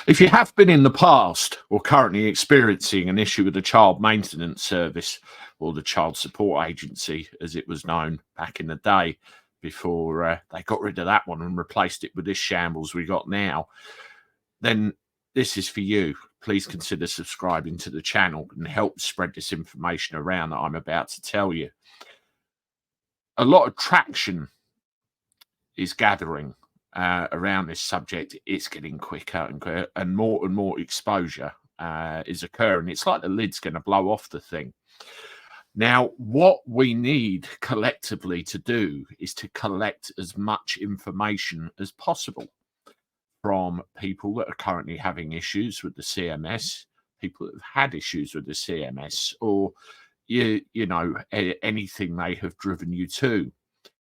If you have been in the past or currently experiencing an issue with the child maintenance service or the child support agency, as it was known back in the day before they got rid of that one and replaced it with this shambles we got now, then this is for you. Please consider subscribing to the channel and help spread this information around that I'm about to tell you. A lot of traction is gathering around this subject. It's getting quicker and quicker, and more exposure is occurring. It's like the lid's going to blow off the thing. Now, what we need collectively to do is to collect as much information as possible from people that are currently having issues with the CMS, people that have had issues with the CMS, or you know, anything they have driven you to.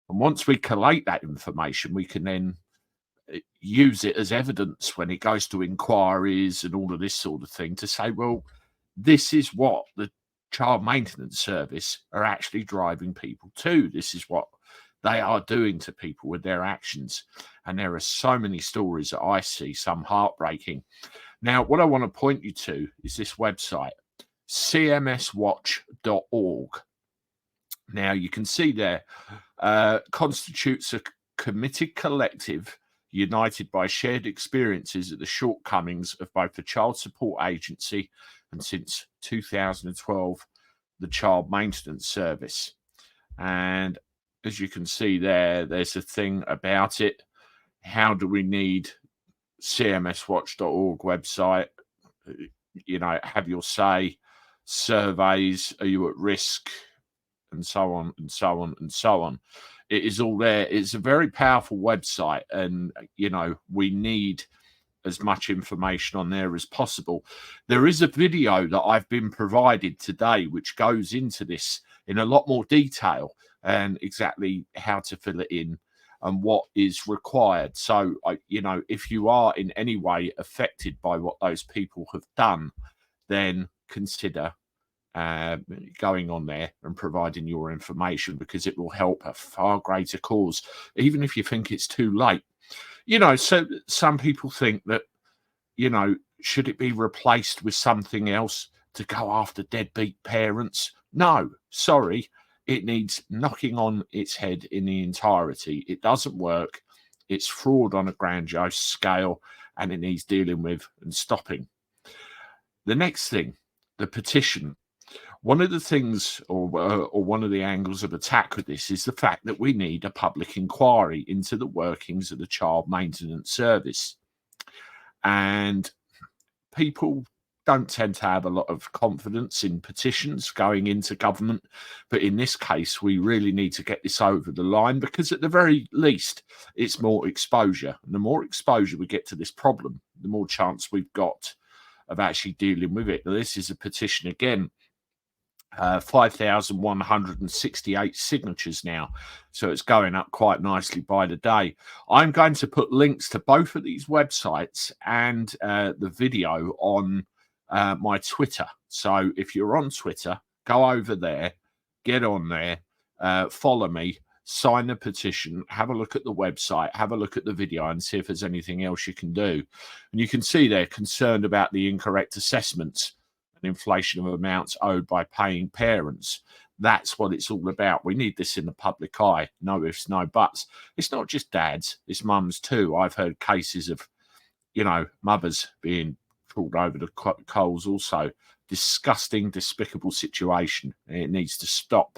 And once we collate that information, we can then use it as evidence when it goes to inquiries and all of this sort of thing to say, well, this is what the child maintenance service are actually driving people to. This is what they are doing to people with their actions. And there are so many stories that I see, some heartbreaking. Now, what I want to point you to is this website, cmswatch.org. Now, you can see there, constitutes a committed collective united by shared experiences of the shortcomings of both the child support agency and, since 2012, the child maintenance service. And as you can see there, there's a thing about it. How do we need cmswatch.org website? You know, have your say, surveys, are you at risk, and so on and so on and so on. It is all there. It's a very powerful website, and you know, we need as much information on there as possible. There is a video that I've been provided today which goes into this in a lot more detail and exactly how to fill it in and what is required. So, you know, if you are in any way affected by what those people have done, then consider going on there and providing your information, because it will help a far greater cause, even if you think it's too late. You know, so some people think that, you know, should it be replaced with something else to go after deadbeat parents? No, sorry, it needs knocking on its head in the entirety. It doesn't work. It's fraud on a grandiose scale, and it needs dealing with and stopping. The next thing, the petition. One of the things, or one of the angles of attack with this, is the fact that we need a public inquiry into the workings of the child maintenance service. And people don't tend to have a lot of confidence in petitions going into government. But in this case, we really need to get this over the line, because at the very least, it's more exposure. And the more exposure we get to this problem, the more chance we've got of actually dealing with it. Now, this is a petition again. 5,168 signatures now, so it's going up quite nicely by the day. I'm going to put links to both of these websites and the video on my Twitter. So if you're on Twitter, go over there, get on there, follow me, sign the petition, have a look at the website, have a look at the video, and see if there's anything else you can do. And you can see they're concerned about the incorrect assessments and inflation of amounts owed by paying parents. That's what it's all about. We need this in the public eye. No ifs, no buts. It's not just dads, it's mums too. I've heard cases of, you know, mothers being pulled over the coals also. Disgusting, despicable situation. It needs to stop.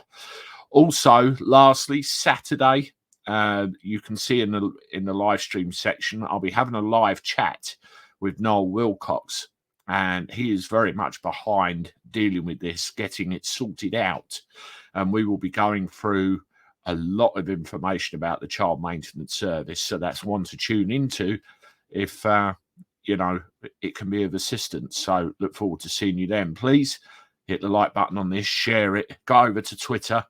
Also, lastly, Saturday, you can see in the live stream section, I'll be having a live chat with Noel Wilcox. And he is very much behind dealing with this, getting it sorted out. And we will be going through a lot of information about the child maintenance service. So that's one to tune into if, you know, it can be of assistance. So look forward to seeing you then. Please hit the like button on this, share it, go over to Twitter,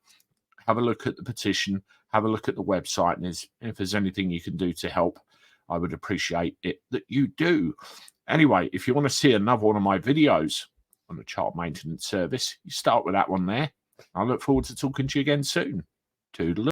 have a look at the petition, have a look at the website. And if there's anything you can do to help, I would appreciate it that you do. Anyway, if you want to see another one of my videos on the child maintenance service, you start with that one there. I look forward to talking to you again soon. Toodaloo.